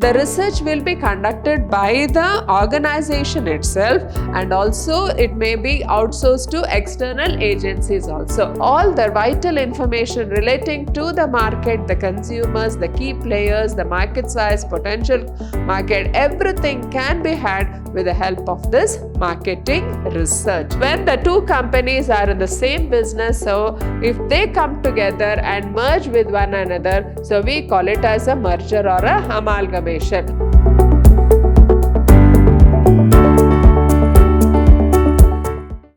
the research will be conducted by the organization itself, and also it may be outsourced to external agencies also. All the vital information relating to the market, the consumers, the key players, the market size, potential market, everything can be had with the help of this marketing research. When the two companies are in the same business, so if they come together and merge with one another, so we call it as a merger or a amalgamation.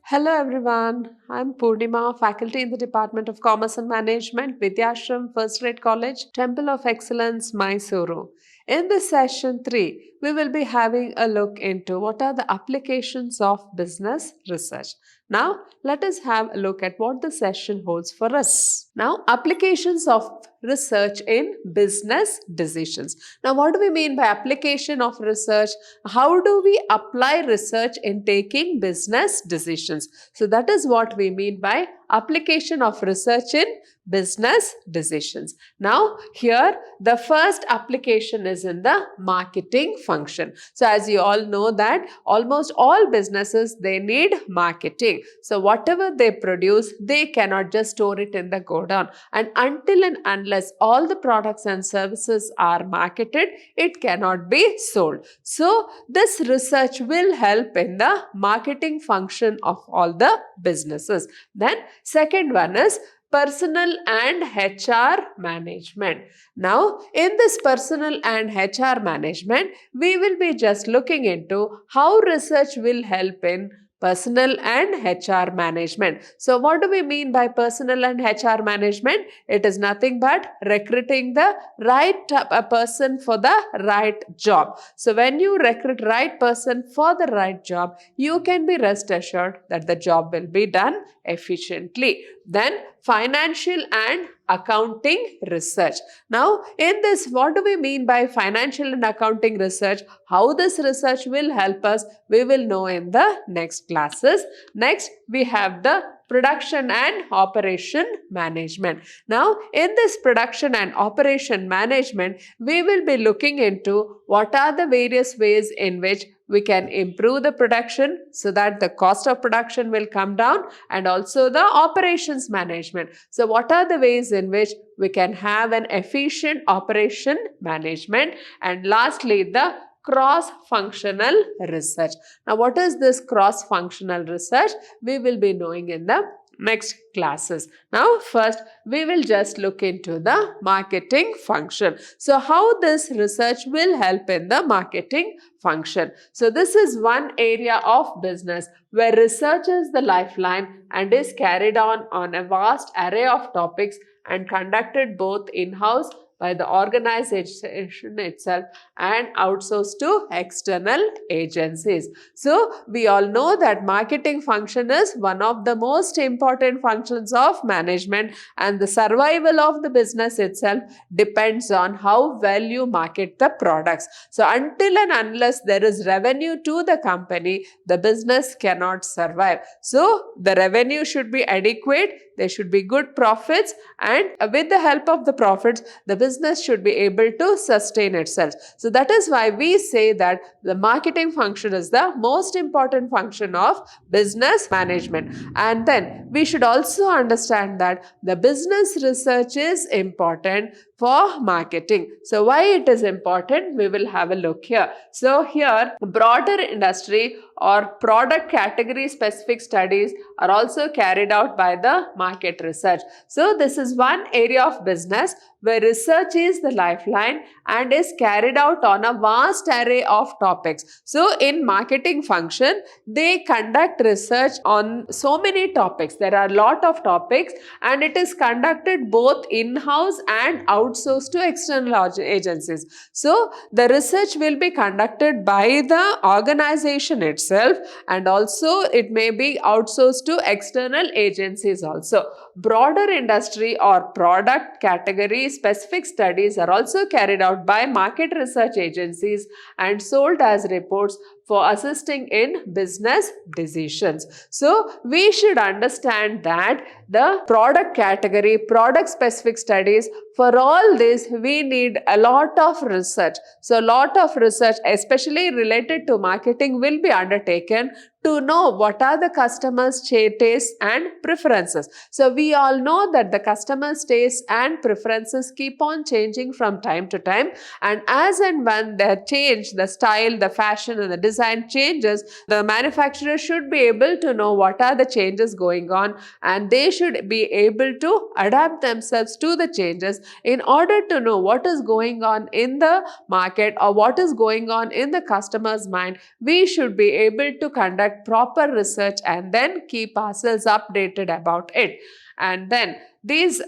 Hello everyone, I'm Purnima, faculty in the Department of Commerce and Management, Vidhyaashram First Grade College, Temple of Excellence, MYSURU. In this session 3, we will be having a look into what are the applications of business research. Now, let us have a look at what the session holds for us. Now, applications of research in business decisions. Now, what do we mean by application of research? How do we apply research in taking business decisions? So, that is what we mean by application of research in business decisions. Now, here the first application is in the marketing function. So, as you all know that almost all businesses, they need marketing. So, whatever they produce, they cannot just store it in the godown. And until and unless all the products and services are marketed, it cannot be sold. So, this research will help in the marketing function of all the businesses. Then, second one is personal and HR management. Now, in this personal and HR management, we will be just looking into how research will help in personal and HR management. So, what do we mean by personal and HR management? It is nothing but recruiting the right person for the right job. So, when you recruit right person for the right job, you can be rest assured that the job will be done efficiently. Then, financial and accounting research. Now, in this, what do we mean by financial and accounting research? How this research will help us, we will know in the next classes. Next, we have the production and operation management. Now, in this production and operation management, we will be looking into what are the various ways in which we can improve the production so that the cost of production will come down, and also the operations management. So, what are the ways in which we can have an efficient operation management? And lastly, the cross-functional research. Now, what is this cross-functional research? We will be knowing in the next classes. Now, first, we will just look into the marketing function. So, how this research will help in the marketing function. So, this is one area of business where research is the lifeline and is carried on a vast array of topics and conducted both in-house by the organization itself and outsourced to external agencies. So, we all know that marketing function is one of the most important functions of management, and the survival of the business itself depends on how well you market the products. So, until and unless there is revenue to the company, the business cannot survive. So, the revenue should be adequate, there should be good profits, and with the help of the profits, the business should be able to sustain itself. So, that is why we say that the marketing function is the most important function of business management. And then we should also understand that the business research is important for marketing. So, why it is important? We will have a look here. So, here broader industry or product category specific studies are also carried out by the market research. So, this is one area of business where research is the lifeline and is carried out on a vast array of topics. So, in marketing function, they conduct research on so many topics. There are a lot of topics, and it is conducted both in-house and outsourced to external agencies. So, the research will be conducted by the organization itself, and also it may be outsourced to external agencies also. broader industry or product category specific studies are also carried out by market research agencies and sold as reports for assisting in business decisions. So, we should understand that the product category, product specific studies, for all this we need a lot of research. So, a lot of research, especially related to marketing, will be undertaken to know what are the customers' tastes and preferences. So, we all know that the customers' tastes and preferences keep on changing from time to time, and as and when they change, the style, the fashion and the design changes, the manufacturer should be able to know what are the changes going on, and they should be able to adapt themselves to the changes in order to know what is going on in the market or what is going on in the customer's mind. We should be able to conduct proper research and then keep ourselves updated about it. And then these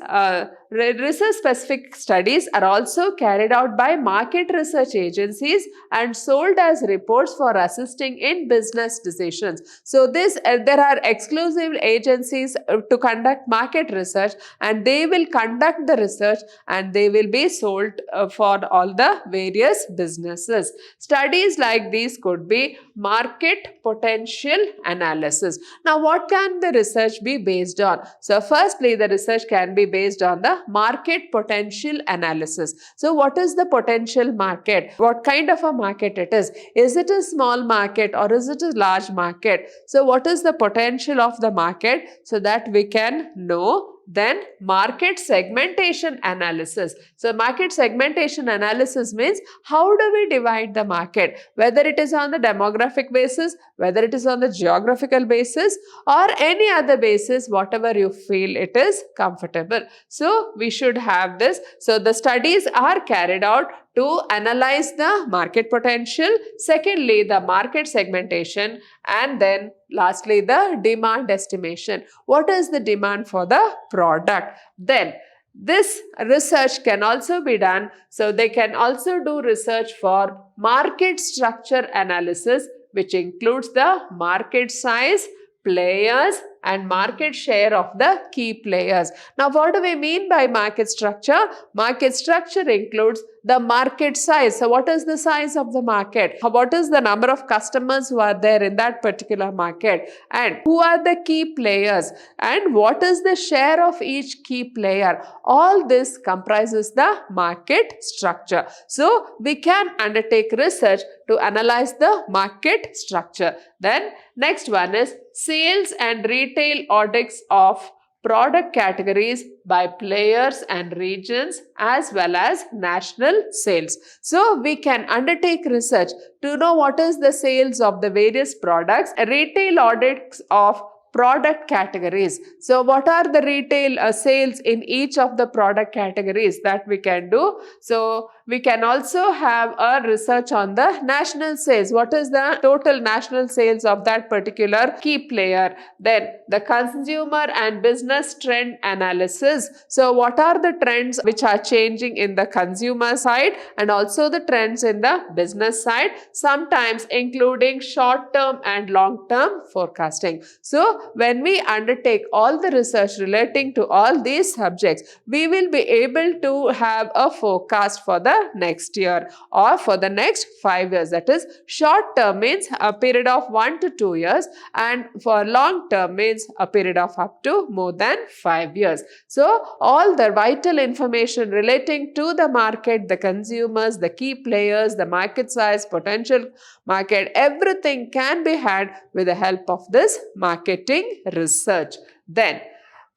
research specific studies are also carried out by market research agencies and sold as reports for assisting in business decisions. So there are exclusive agencies to conduct market research, and they will conduct the research and they will be sold for all the various businesses. Studies like these could be market potential analysis. Now, what can the research be based on? So, firstly, the research can be based on the market potential analysis. So, what is the potential market? What kind of a market it is? Is it a small market or is it a large market? So, what is the potential of the market so that we can know? Then market segmentation analysis. So, market segmentation analysis means how do we divide the market, whether it is on the demographic basis, whether it is on the geographical basis or any other basis, whatever you feel it is comfortable. So, we should have this. So, the studies are carried out to analyze the market potential, secondly the market segmentation, and then lastly the demand estimation. What is the demand for the product? Then this research can also be done. So, they can also do research for market structure analysis, which includes the market size, players and market share of the key players. Now, what do we mean by market structure? Market structure includes the market size. So, what is the size of the market? What is the number of customers who are there in that particular market? And who are the key players? And what is the share of each key player? All this comprises the market structure. So, we can undertake research to analyze the market structure. Then, next one is sales and retail audits of product categories by players and regions as well as national sales. So, we can undertake research to know what is the sales of the various products, retail audits of product categories. So, what are the retail sales in each of the product categories that we can do? So, we can also have a research on the national sales. What is the total national sales of that particular key player? Then the consumer and business trend analysis. So, what are the trends which are changing in the consumer side and also the trends in the business side, sometimes including short-term and long-term forecasting. So, when we undertake all the research relating to all these subjects, we will be able to have a forecast for the next year or for the next 5 years. That is, short term means a period of 1 to 2 years, and for long term means a period of up to more than 5 years. So, all the vital information relating to the market, the consumers, the key players, the market size, potential market, everything can be had with the help of this marketing research. Then,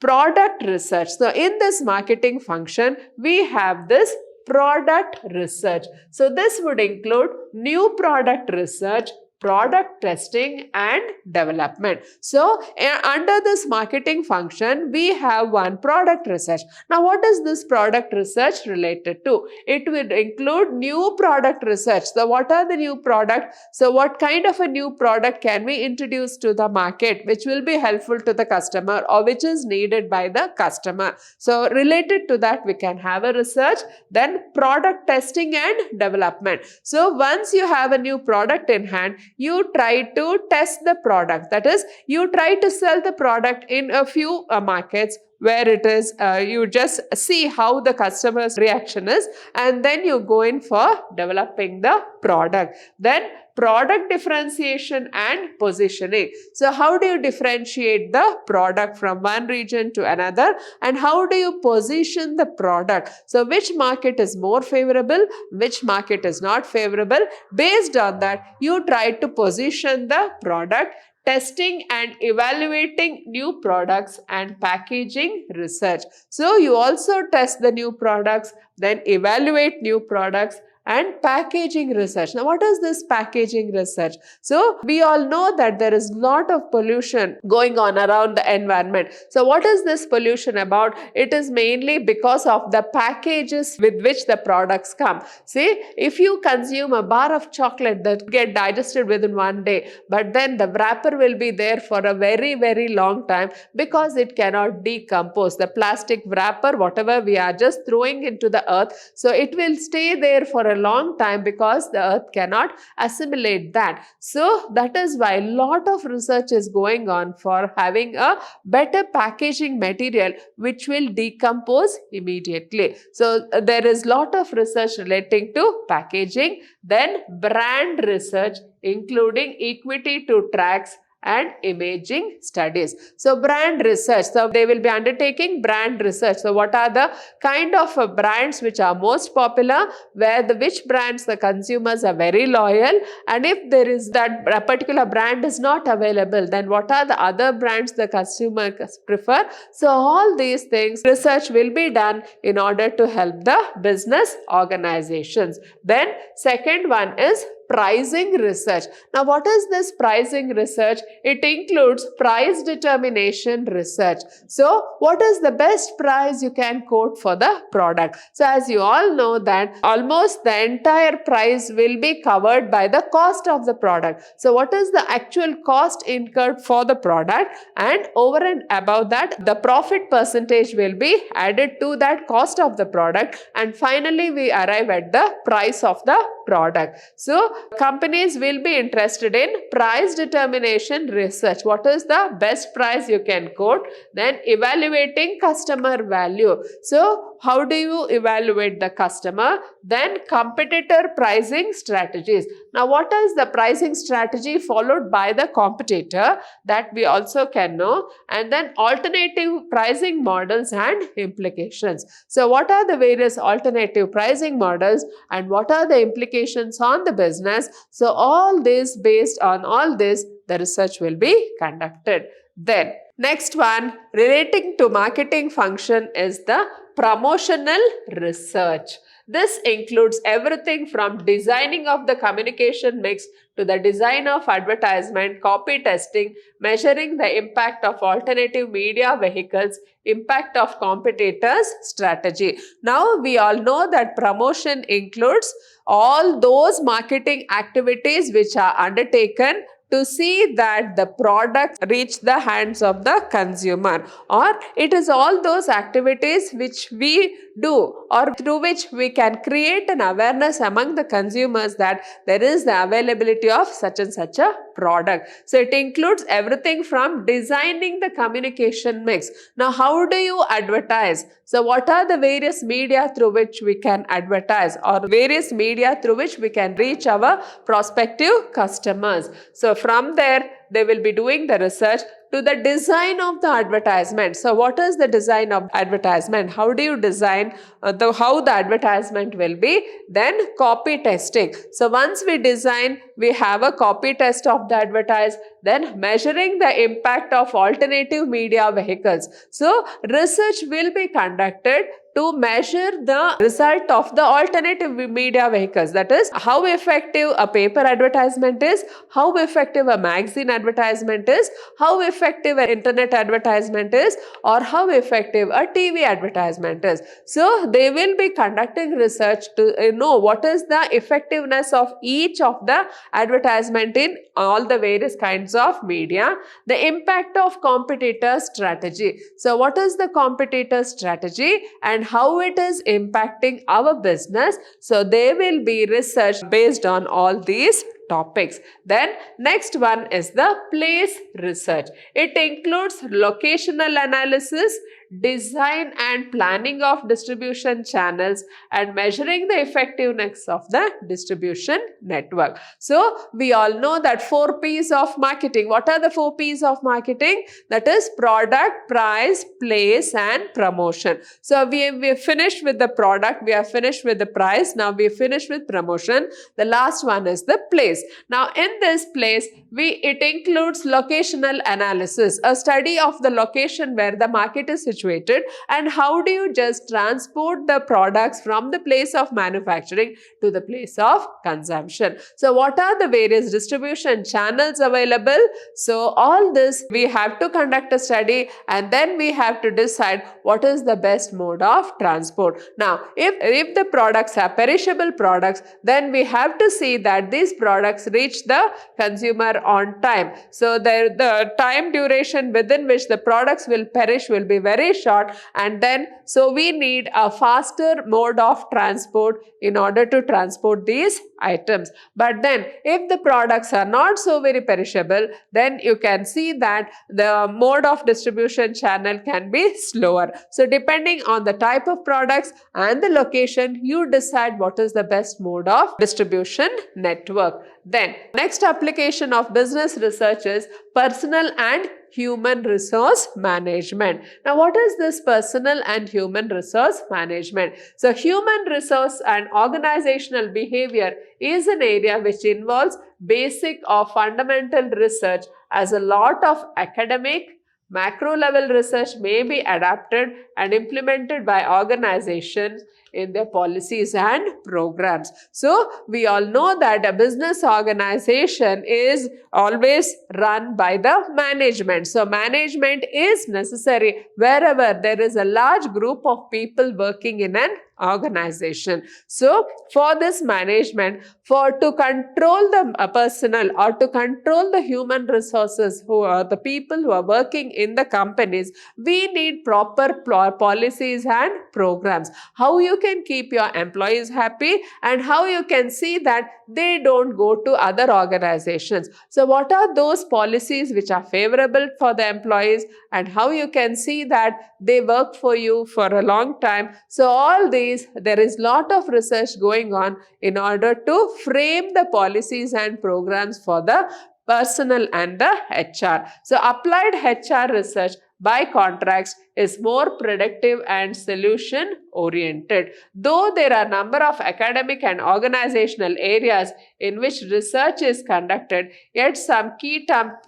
product research. So, in this marketing function, we have this product research. So, this would include new product research, product testing and development. So, under this marketing function, we have one product research. Now, what is this product research related to? It will include new product research. So, what are the new product? So, what kind of a new product can we introduce to the market which will be helpful to the customer or which is needed by the customer? So, related to that, we can have a research. Then, product testing and development. So, once you have a new product in hand, you try to test the product. That is, you try to sell the product in a few markets where it is you just see how the customer's reaction is, and then you go in for developing the product. Then product differentiation and positioning. So how do you differentiate the product from one region to another, and how do you position the product? So which market is more favorable, which market is not favorable? Based on that, you try to position the product. Testing and evaluating new products and packaging research. So you also test the new products, then evaluate new products, and packaging research. Now, what is this packaging research? So, we all know that there is a lot of pollution going on around the environment. So, what is this pollution about? It is mainly because of the packages with which the products come. See, if you consume a bar of chocolate that get digested within one day, but then the wrapper will be there for a very, very long time because it cannot decompose. The plastic wrapper, whatever we are just throwing into the earth, so it will stay there for a long time because the earth cannot assimilate that. So that is why a lot of research is going on for having a better packaging material which will decompose immediately. So there is lot of research relating to packaging. Then brand research, including equity to tracks and imaging studies. So brand research, so they will be undertaking brand research. So what are the kind of brands which are most popular, where which brands the consumers are very loyal, and if there is that a particular brand is not available, then what are the other brands the consumers prefer. So all these things research will be done in order to help the business organizations. Then second one is pricing research. Now, what is this pricing research? It includes price determination research. So, what is the best price you can quote for the product? So, as you all know that almost the entire price will be covered by the cost of the product. So, what is the actual cost incurred for the product? And over and above that, the profit percentage will be added to that cost of the product. And finally, we arrive at the price of the product. So, companies will be interested in price determination research. What is the best price you can quote? Then evaluating customer value. So, how do you evaluate the customer? Then competitor pricing strategies. Now, what is the pricing strategy followed by the competitor? That we also can know. And then alternative pricing models and implications. So, what are the various alternative pricing models and what are the implications on the business? So, all this, based on all this, the research will be conducted. Then, next one relating to marketing function is the promotional research. This includes everything from designing of the communication mix to the design of advertisement, copy testing, measuring the impact of alternative media vehicles, impact of competitors' strategy. Now, we all know that promotion includes all those marketing activities which are undertaken to see that the product reach the hands of the consumer, or it is all those activities which we do or through which we can create an awareness among the consumers that there is the availability of such and such a product. So it includes everything from designing the communication mix. Now, how do you advertise? So what are the various media through which we can advertise, or various media through which we can reach our prospective customers? So from there, they will be doing the research to the design of the advertisement. So what is the design of advertisement? How do you design how the advertisement will be? Then copy testing. So once we design, we have a copy test of the advertise. Then measuring the impact of alternative media vehicles. So research will be conducted to measure the result of the alternative media vehicles. That is, how effective a paper advertisement is, how effective a magazine advertisement is, how effective an internet advertisement is, or how effective a TV advertisement is. So, they will be conducting research to know what is the effectiveness of each of the advertisement in all the various kinds of media. The impact of competitor strategy. So, what is the competitor strategy and how it is impacting our business? So, they will be researched based on all these topics. Then next one is the place research. It includes locational analysis, design and planning of distribution channels, and measuring the effectiveness of the distribution network. So we all know that 4 P's of marketing. What are the 4 P's of marketing? That is product, price, place and promotion. So we finished with the product, we are finished with the price, now we finished with promotion. The last one is the place. Now in this place, it includes locational analysis, a study of the location where the market is situated, and how do you just transport the products from the place of manufacturing to the place of consumption. So what are the various distribution channels available? So all this we have to conduct a study, and then we have to decide what is the best mode of transport. Now if the products are perishable products, then we have to see that these products reach the consumer on time. So the time duration within which the products will perish will be very short, and then so we need a faster mode of transport in order to transport these items. But then if the products are not so very perishable, then you can see that the mode of distribution channel can be slower. So depending on the type of products and the location, you decide what is the best mode of distribution network. Then next application of business research is personal and human resource management. Now what is this personal and human resource management? So human resource and organizational behavior is an area which involves basic or fundamental research, as a lot of academic macro level research may be adapted and implemented by organizations in their policies and programs. So we all know that a business organization is always run by the management. So management is necessary wherever there is a large group of people working in an organization. So for this management, to control the personnel or to control the human resources, who are the people who are working in the companies, we need proper policies and programs. How you can keep your employees happy, and how you can see that they don't go to other organizations. So what are those policies which are favorable for the employees, and how you can see that they work for you for a long time. So all these, there is lot of research going on in order to frame the policies and programs for the personnel and the HR. So applied HR research, by contrast, is more predictive and solution oriented. Though there are a number of academic and organizational areas in which research is conducted, yet some key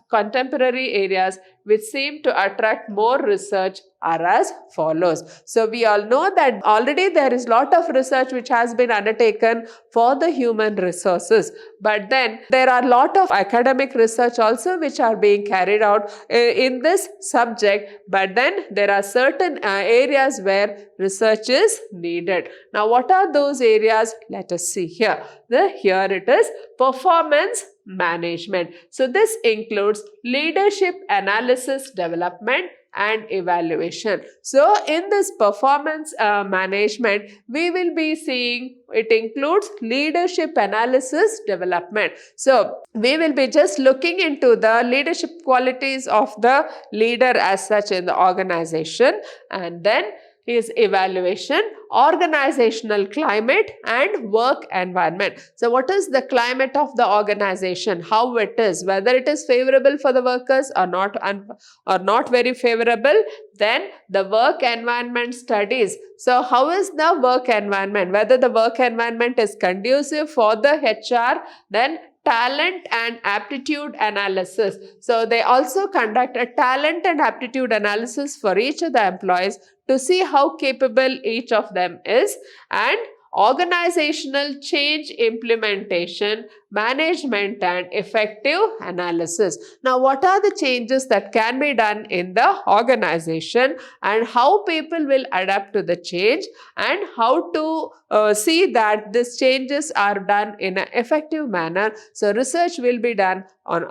contemporary areas which seem to attract more research are as follows. So we all know that already there is lot of research which has been undertaken for the human resources, but then there are lot of academic research also which are being carried out in this subject, but then there are certain areas where research is needed. Now what are those areas? Let us see here. Here it is, performance management. So this includes leadership analysis, development and evaluation. So in this performance management, we will be seeing it includes leadership analysis, development. So we will be just looking into the leadership qualities of the leader as such in the organization, and then is evaluation, organizational climate and work environment. So what is the climate of the organization, how it is, whether it is favorable for the workers or not very favorable. Then the work environment studies. So how is the work environment, whether the work environment is conducive for the HR. Then talent and aptitude analysis. So they also conduct a talent and aptitude analysis for each of the employees to see how capable each of them is. And organizational change implementation, management and effective analysis. Now what are the changes that can be done in the organization, and how people will adapt to the change, and how to see that these changes are done in an effective manner. So research will be done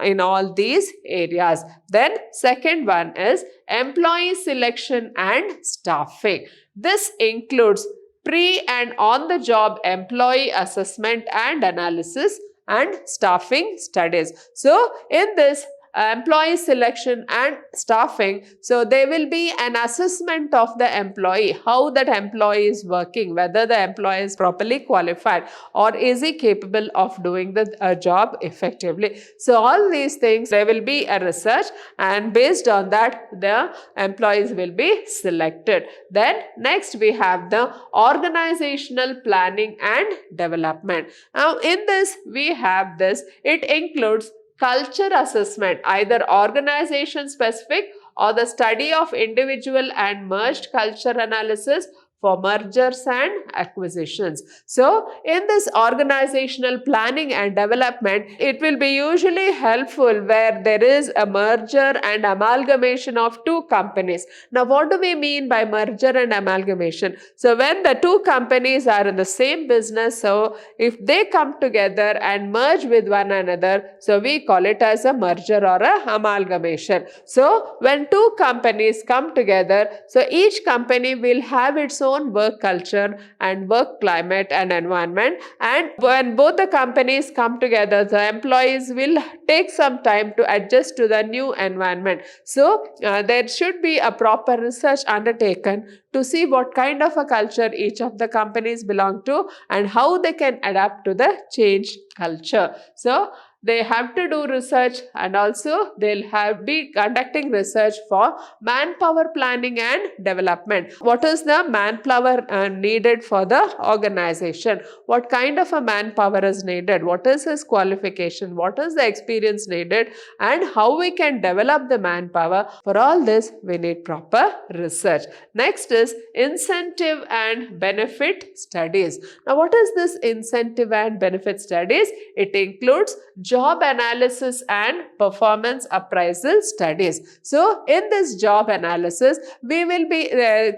in all these areas. Then second one is employee selection and staffing. This includes pre and on the job employee assessment and analysis and staffing studies. So in this, employee selection and staffing, so there will be an assessment of the employee, how that employee is working, whether the employee is properly qualified or is he capable of doing the job effectively. So all these things, there will be a research, and based on that the employees will be selected. Then next we have the organizational planning and development. Now in this we have this, it includes culture assessment, either organization specific or the study of individual and merged culture analysis for mergers and acquisitions. So in this organizational planning and development, it will be usually helpful where there is a merger and amalgamation of two companies. Now what do we mean by merger and amalgamation? So when the two companies are in the same business, so if they come together and merge with one another, so we call it as a merger or a amalgamation. So when two companies come together, so each company will have its own work culture and work climate and environment, and when both the companies come together, the employees will take some time to adjust to the new environment. So there should be a proper research undertaken to see what kind of a culture each of the companies belong to and how they can adapt to the changed culture. So they have to do research, and also they'll be conducting research for manpower planning and development. What is the manpower needed for the organization? What kind of a manpower is needed? What is his qualification? What is the experience needed? And how we can develop the manpower? For all this, we need proper research. Next is incentive and benefit studies. Now, what is this incentive and benefit studies? It includes job analysis and performance appraisal studies. So in this job analysis, we will be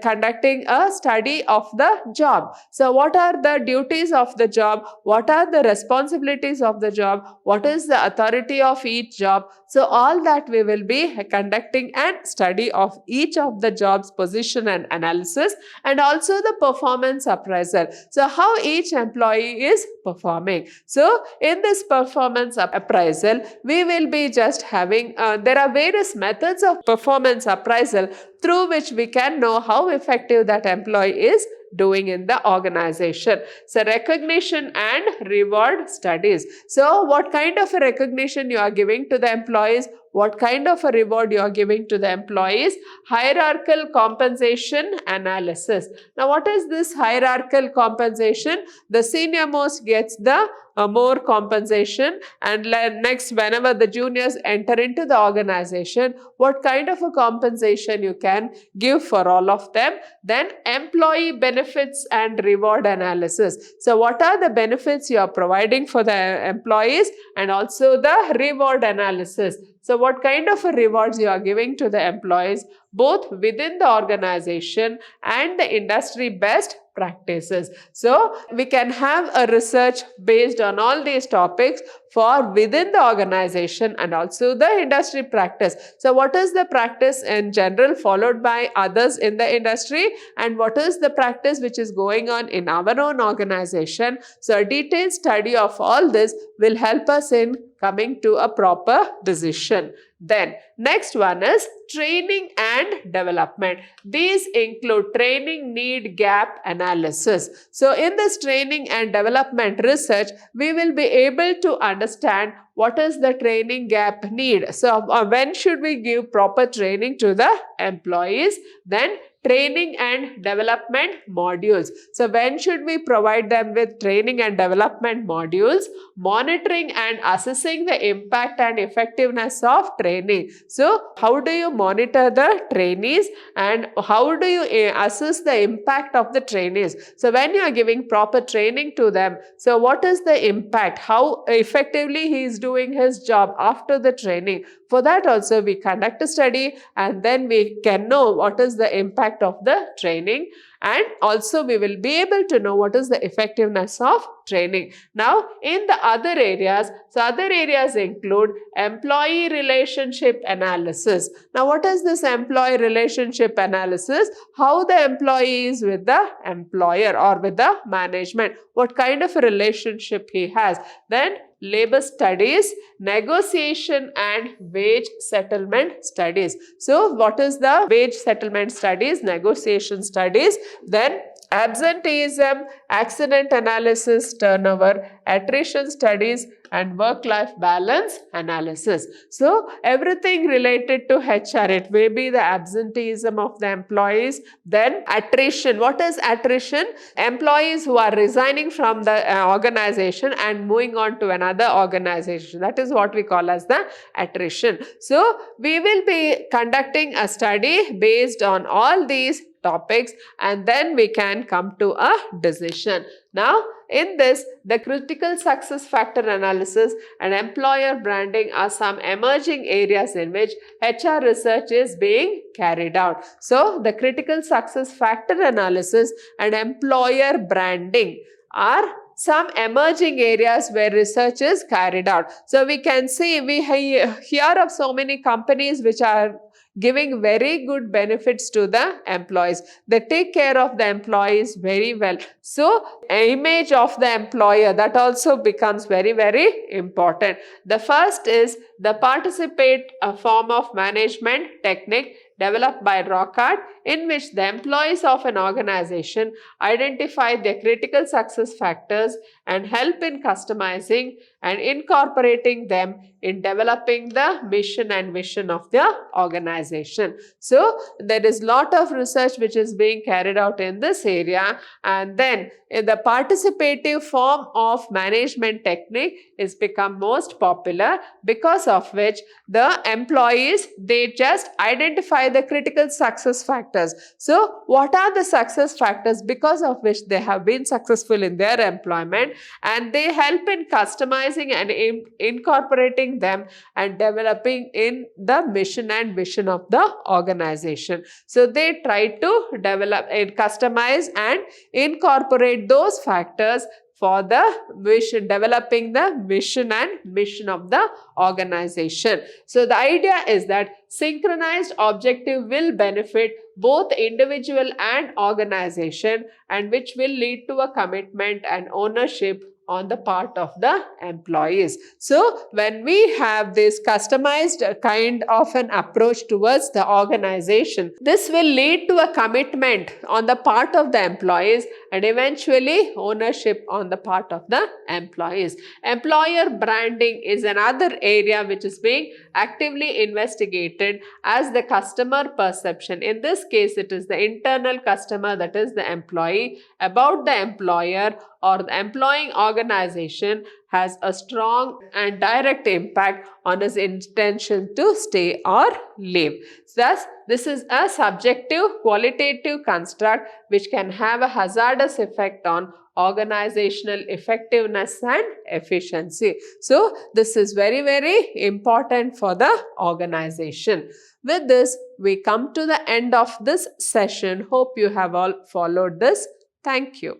conducting a study of the job. So what are the duties of the job? What are the responsibilities of the job? What is the authority of each job? So all that we will be conducting and study of each of the job's position and analysis, and also the performance appraisal. So how each employee is performing. So in this performance appraisal, we will be just having, there are various methods of performance appraisal through which we can know how effective that employee is doing in the organization. So recognition and reward studies. So what kind of a recognition you are giving to the employees? What kind of a reward you are giving to the employees? Hierarchical compensation analysis. Now what is this hierarchical compensation? The senior most gets the more compensation, and next whenever the juniors enter into the organization, what kind of a compensation you can give for all of them. Then employee benefits and reward analysis. So what are the benefits you are providing for the employees, and also the reward analysis. So what kind of a rewards you are giving to the employees, both within the organization and the industry best practices. So we can have a research based on all these topics for within the organization and also the industry practice. So what is the practice in general followed by others in the industry, and what is the practice which is going on in our own organization? So a detailed study of all this will help us in coming to a proper decision. Then next one is training and development. These include training need gap analysis. So in this training and development research, we will be able to understand what is the training gap need. So when should we give proper training to the employees? Then training and development modules. So when should we provide them with training and development modules? Monitoring and assessing the impact and effectiveness of training. So how do you monitor the trainees, and how do you assess the impact of the trainees? So when you are giving proper training to them, so what is the impact? How effectively he is doing his job after the training? For that also we conduct a study, and then we can know what is the impact of the training, and also we will be able to know what is the effectiveness of training. Now in the other areas, so other areas include employee relationship analysis. Now what is this employee relationship analysis? How the employee is with the employer or with the management, what kind of a relationship he has. Then labor studies, negotiation and wage settlement studies. So what is the wage settlement studies, negotiation studies? Then absenteeism, accident analysis, turnover, attrition studies and work-life balance analysis. So everything related to HR, it may be the absenteeism of the employees, then attrition. What is attrition? Employees who are resigning from the organization and moving on to another organization. That is what we call as the attrition. So we will be conducting a study based on all these topics and then we can come to a decision. Now, in this, the critical success factor analysis and employer branding are some emerging areas in which HR research is being carried out. So, the critical success factor analysis and employer branding are some emerging areas where research is carried out. So, we can see, we hear of so many companies which are giving very good benefits to the employees. They take care of the employees very well. So, image of the employer, that also becomes very, very important. The first is the participate form of management technique developed by Rockart, in which the employees of an organization identify their critical success factors and help in customizing and incorporating them in developing the mission and vision of the organization. So, there is lot of research which is being carried out in this area, and then the participative form of management technique is become most popular, because of which the employees, they just identify the critical success factors. So, what are the success factors because of which they have been successful in their employment, and they help in customizing and incorporating them and developing in the mission and vision of the organization. So, they try to develop and customize and incorporate those factors for the vision, developing the vision and mission of the organization. So, the idea is that synchronized objective will benefit both individual and organization, and which will lead to a commitment and ownership on the part of the employees. So, when we have this customized kind of an approach towards the organization, this will lead to a commitment on the part of the employees and eventually ownership on the part of the employees. Employer branding is another area which is being actively investigated as the customer perception. In this case, it is the internal customer, that is the employee, about the employer or the employing organization has a strong and direct impact on his intention to stay or leave. Thus, this is a subjective qualitative construct which can have a hazardous effect on organizational effectiveness and efficiency. So, this is very, very important for the organization. With this, we come to the end of this session. Hope you have all followed this. Thank you.